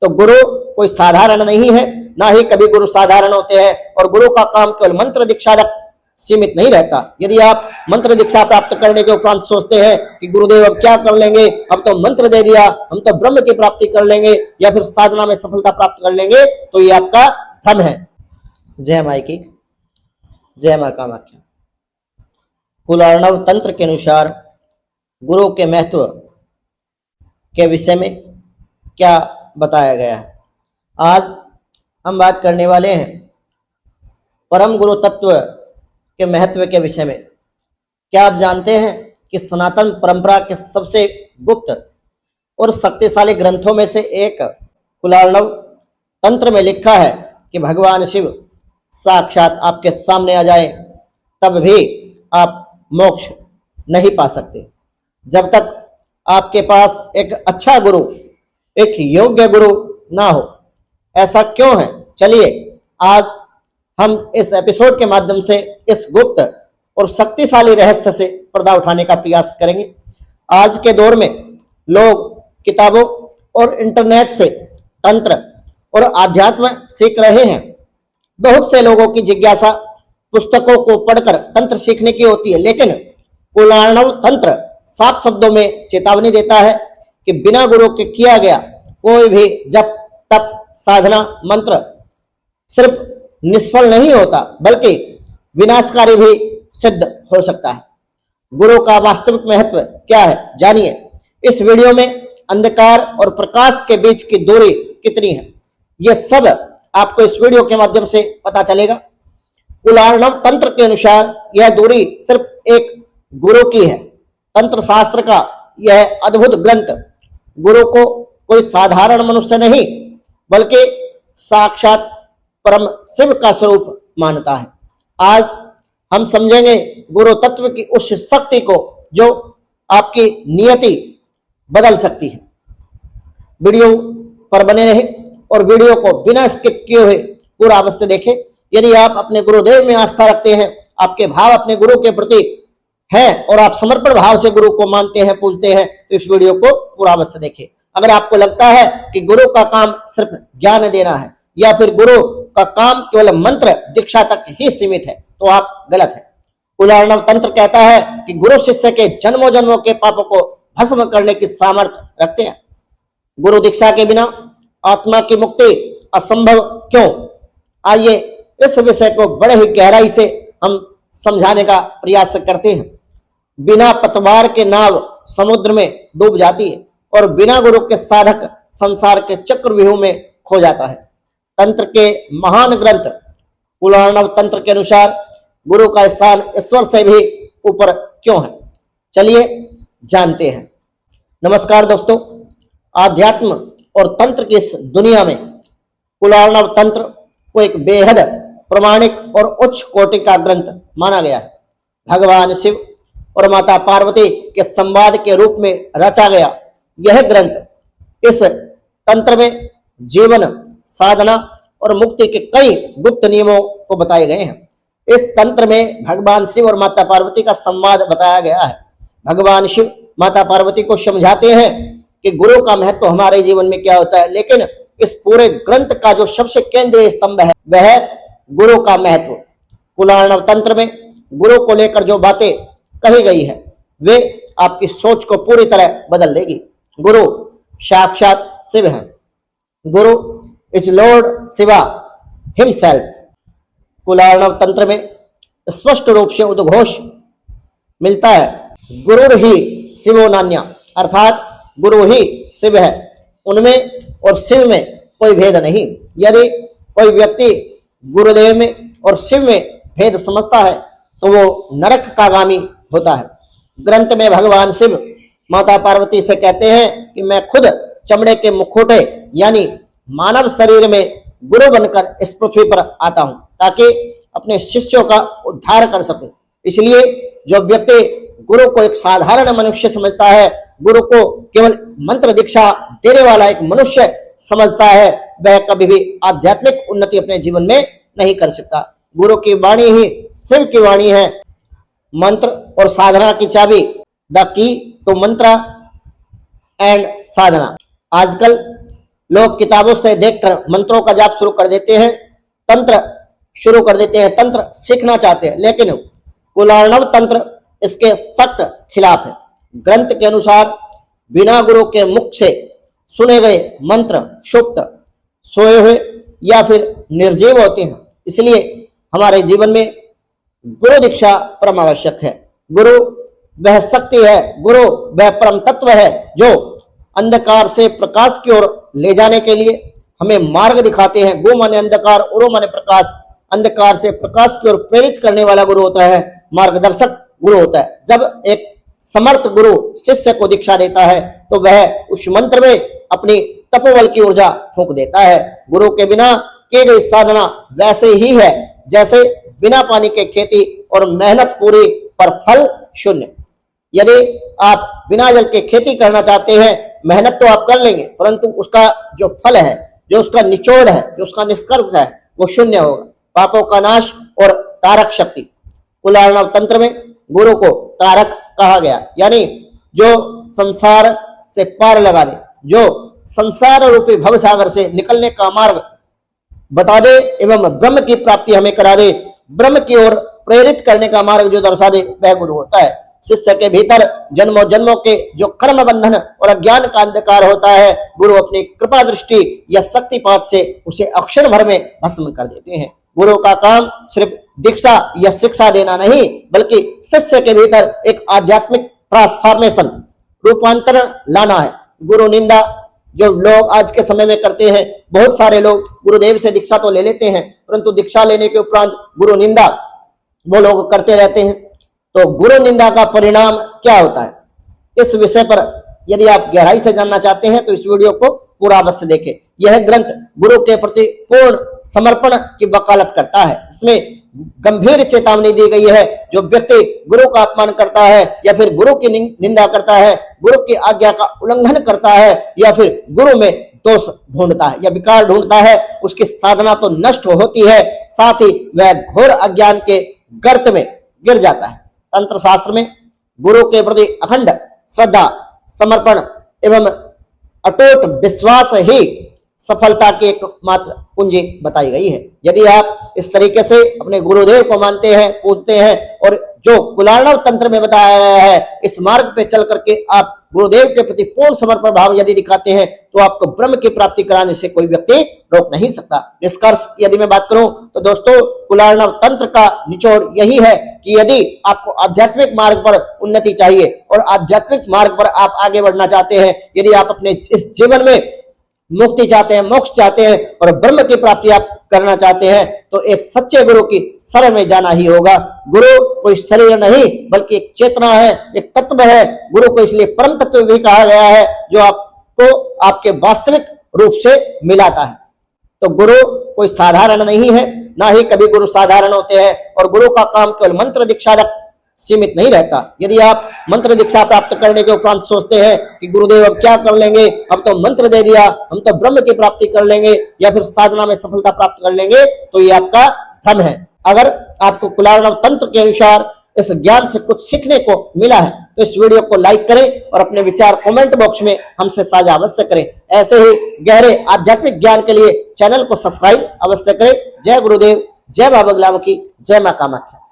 तो गुरु कोई साधारण नहीं है, ना ही कभी गुरु साधारण होते हैं। और गुरु का काम केवल मंत्र दीक्षा तक सीमित नहीं रहता। यदि आप मंत्र दीक्षा प्राप्त करने के उपरांत सोचते हैं कि गुरुदेव अब क्या कर लेंगे, अब तो मंत्र दे दिया, हम तो ब्रह्म की प्राप्ति कर लेंगे या फिर साधना में सफलता प्राप्त कर लेंगे, तो ये आपका भ्रम है। जय माई की, जय मां कामाख्या। कुलार्णव तंत्र के अनुसार गुरु के महत्व के विषय में क्या बताया गया है। आज हम बात करने वाले हैं परम गुरु तत्व के महत्व के विषय में। क्या आप जानते हैं कि सनातन परंपरा के सबसे गुप्त और शक्तिशाली ग्रंथों में से एक कुलार्णव तंत्र में लिखा है कि भगवान शिव साक्षात आपके सामने आ जाए तब भी आप मोक्ष नहीं पा सकते जब तक आपके पास एक अच्छा गुरु, एक योग्य गुरु ना हो। ऐसा क्यों है? चलिए आज हम इस एपिसोड के माध्यम से इस गुप्त और शक्तिशाली रहस्य से पर्दा उठाने का प्रयास करेंगे। आज के दौर में लोग किताबों और इंटरनेट से तंत्र और आध्यात्म सीख रहे हैं। बहुत से लोगों की जिज्ञासा पुस्तकों को पढ़कर तंत्र सीखने की होती है, लेकिन कुलार्णव तंत्र साफ शब्दों में चेतावनी देता है कि बिना गुरु के किया गया कोई भी जप तप साधना मंत्र सिर्फ निष्फल नहीं होता बल्कि विनाशकारी भी सिद्ध हो सकता है। गुरु का वास्तविक महत्व क्या है, जानिए। इस वीडियो में अंधकार और प्रकाश के बीच की दूरी कितनी है, यह सब आपको इस वीडियो के माध्यम से पता चलेगा। कुलार्णव तंत्र के अनुसार यह दूरी सिर्फ एक गुरु की है। तंत्र शास्त्र का यह अद्भुत ग्रंथ गुरु को कोई साधारण मनुष्य नहीं बल्कि साक्षात परम शिव का स्वरूप मानता है। आज हम समझेंगे गुरु तत्व की उस शक्ति को जो आपकी नियति बदल सकती है। वीडियो पर बने रहे और वीडियो को बिना स्किप किए हुए पूरा अवश्य देखें। यदि आप अपने गुरुदेव में आस्था रखते हैं, आपके भाव अपने गुरु के प्रति है और आप समर्पण भाव से गुरु को मानते हैं, पूजते हैं, तो इस वीडियो को पूरा अवश्य देखें। अगर आपको लगता है कि गुरु का काम सिर्फ ज्ञान देना है या फिर गुरु का काम केवल मंत्र दीक्षा तक ही सीमित है, तो आप गलत हैं। कुलार्णव तंत्र कहता है कि गुरु शिष्य के जन्मों जन्मों के पापों को भस्म करने की सामर्थ्य रखते हैं। गुरु दीक्षा के बिना आत्मा की मुक्ति असंभव क्यों? आइए इस विषय को बड़े ही गहराई से हम समझाने का प्रयास करते हैं। बिना पतवार के नाव समुद्र में डूब जाती है और बिना गुरु के साधक संसार के चक्रव्यूह में खो जाता है। तंत्र के महान ग्रंथ कुलार्णव तंत्र के अनुसार गुरु का स्थान ईश्वर से भी ऊपर क्यों है, चलिए जानते हैं। नमस्कार दोस्तों, आध्यात्म और तंत्र की इस दुनिया में कुलार्णव तंत्र को एक बेहद प्रमाणिक और उच्च कोटि का ग्रंथ माना गया है। भगवान शिव और माता पार्वती के संवाद के रूप में रचा गया यह ग्रंथ, इस तंत्र में जीवन साधना और मुक्ति के कई गुप्त नियमों को बताए गए हैं। इस तंत्र में भगवान शिव और माता पार्वती का संवाद बताया गया है। भगवान शिव माता पार्वती को समझाते हैं कि गुरु का महत्व हमारे जीवन में क्या होता है, लेकिन इस पूरे ग्रंथ का जो सबसे केंद्रीय स्तंभ है वह है गुरु का महत्व। कुलार्णव तंत्र में गुरु को लेकर जो बातें कही गई है वे आपकी सोच को पूरी तरह बदल देगी। गुरु साक्षात शिव है। गुरु इज लॉर्ड शिवा हिमसेल्फ। कुलार्णव तंत्र में स्पष्ट रूप से उद्घोष मिलता है, गुरु ही शिवो नान्या, अर्थात गुरु ही शिव है, उनमें और शिव में कोई भेद नहीं। यदि कोई व्यक्ति गुरुदेव में और शिव में भेद समझता है तो वो नरक का गामी होता है। ग्रंथ में भगवान शिव माता पार्वती से कहते हैं कि मैं खुद चमड़े के मुखौटे यानी मानव शरीर में गुरु बनकर इस पृथ्वी पर आता हूं ताकि अपने शिष्यों का उद्धार कर सकूं। इसलिए जो व्यक्ति गुरु को एक साधारण मनुष्य समझता है, गुरु को केवल मंत्र दीक्षा देने वाला एक मनुष्य समझता है, वह कभी भी आध्यात्मिक उन्नति अपने जीवन में नहीं कर सकता। गुरु की वाणी ही शिव की वाणी है। मंत्र और साधना की चाबी, द की टू मंत्र एंड साधना। आजकल लोग किताबों से देखकर मंत्रों का जाप शुरू कर देते हैं, तंत्र शुरू कर देते हैं, तंत्र सीखना चाहते हैं, लेकिन कुलार्णव तंत्र इसके सख्त खिलाफ है। ग्रंथ के अनुसार बिना गुरु के मुख से सुने गए मंत्र सुप्त, सोए हुए या फिर निर्जीव होते हैं। इसलिए हमारे जीवन में गुरु दीक्षा परम आवश्यक है। गुरु वह शक्ति है, गुरु वह परम तत्व है जो अंधकार से प्रकाश की ओर ले जाने के लिए हमें मार्ग दिखाते हैं। गु माने अंधकार, उरु माने प्रकाश। अंधकार से प्रकाश की ओर प्रेरित करने वाला गुरु होता है, मार्गदर्शक गुरु होता है। जब एक समर्थ गुरु शिष्य को दीक्षा देता है तो वह उस मंत्र में अपनी तपोबल की ऊर्जा फूंक देता है। गुरु के बिना की गई साधना वैसे ही है जैसे बिना पानी के खेती और मेहनत पूरी पर फल शून्य। यदि आप बिना जल के खेती करना चाहते हैं, मेहनत तो आप कर लेंगे, परंतु उसका जो फल है, जो उसका निचोड़ है, जो उसका निष्कर्ष है, वो शून्य होगा। पापों का नाश और तारक शक्ति। कुलार्णव तंत्र में गुरु को तारक कहा गया, यानी जो संसार से पार लगा दे, जो संसार रूपी भवसागर से निकलने का मार्ग बता दे एवं ब्रह्म की प्राप्ति हमें करा दे, ब्रह्म की ओर प्रेरित करने का मार्ग जो दर्शा दे, वह गुरु होता है। शिष्य के भीतर जन्मों जन्मों के जो कर्म बंधन और अज्ञान का अंधकार होता है, गुरु अपनी कृपा दृष्टि या शक्तिपात से उसे अक्षर भर में भस्म कर देते हैं। गुरु का काम सिर्फ दीक्षा या शिक्षा देना नहीं, बल्कि शिष्य के भीतर एक आध्यात्मिक ट्रांसफॉर्मेशन, रूपांतरण लाना है। गुरु निंदा जो लोग आज के समय में करते हैं, बहुत सारे लोग गुरुदेव से दीक्षा तो ले लेते हैं, परंतु दीक्षा लेने के उपरांत गुरु निंदा वो लोग करते रहते हैं। तो गुरु निंदा का परिणाम क्या होता है, इस विषय पर यदि आप गहराई से जानना चाहते हैं तो इस वीडियो को पूरा अवश्य देखें। यह ग्रंथ गुरु के प्रति पूर्ण समर्पण की वकालत करता है। इसमें गंभीर चेतावनी दी गई है, जो व्यक्ति गुरु का अपमान करता है या फिर गुरु की निंदा करता है, गुरु की आज्ञा का उल्लंघन करता है या फिर गुरु में दोष ढूंढता है या विकार ढूंढता है, उसकी साधना तो नष्ट होती है, साथ ही वह घोर अज्ञान के गर्त में गिर जाता है। तंत्र शास्त्र में गुरु के प्रति अखंड श्रद्धा, समर्पण एवं अटूट विश्वास ही सफलता की एकमात्र कुंजी बताई गई है। यदि आप इस तरीके से अपने गुरुदेव को मानते हैं, पूजते हैं और जो कुलार्णव तंत्र में बताया गया है, इस मार्ग पे चल करके आप गुरुदेव के प्रति पूर्ण समर्पण भाव यदि दिखाते हैं, तो आपको ब्रह्म की प्राप्ति कराने से कोई व्यक्ति रोक नहीं सकता। निष्कर्ष यदि मैं बात करूं तो दोस्तों, कुलार्णव तंत्र का निचोड़ यही है कि यदि आपको आध्यात्मिक मार्ग पर उन्नति चाहिए और आध्यात्मिक मार्ग पर आप आगे बढ़ना चाहते हैं, यदि आप अपने इस जीवन में मुक्ति चाहते हैं, मोक्ष चाहते हैं और ब्रह्म की प्राप्ति आप करना चाहते हैं, तो एक सच्चे गुरु की शरण में जाना ही होगा। गुरु कोई शरीर नहीं बल्कि एक चेतना है, एक तत्व है। गुरु को इसलिए परम तत्व भी कहा गया है, जो आपको आपके वास्तविक रूप से मिलाता है। तो गुरु कोई साधारण नहीं है, ना ही कभी गुरु साधारण होते हैं, और गुरु का काम केवल मंत्र दीक्षा तक सीमित नहीं रहता। यदि आप मंत्र दीक्षा प्राप्त करने के उपरांत सोचते हैं कि गुरुदेव अब क्या कर लेंगे, अब तो मंत्र दे दिया, हम तो ब्रह्म की प्राप्ति कर लेंगे या फिर साधना में सफलता प्राप्त कर लेंगे, तो ये आपका भ्रम है। अगर आपको कुलार्णव तंत्र के अनुसार इस ज्ञान से कुछ सीखने को मिला है तो इस वीडियो को लाइक करें और अपने विचार कमेंट बॉक्स में हमसे साझा अवश्य करें। ऐसे ही गहरे आध्यात्मिक ज्ञान के लिए चैनल को सब्सक्राइब अवश्य करें। जय गुरुदेव, जय बाबा ग्लाम की, जय मां कामाख्या।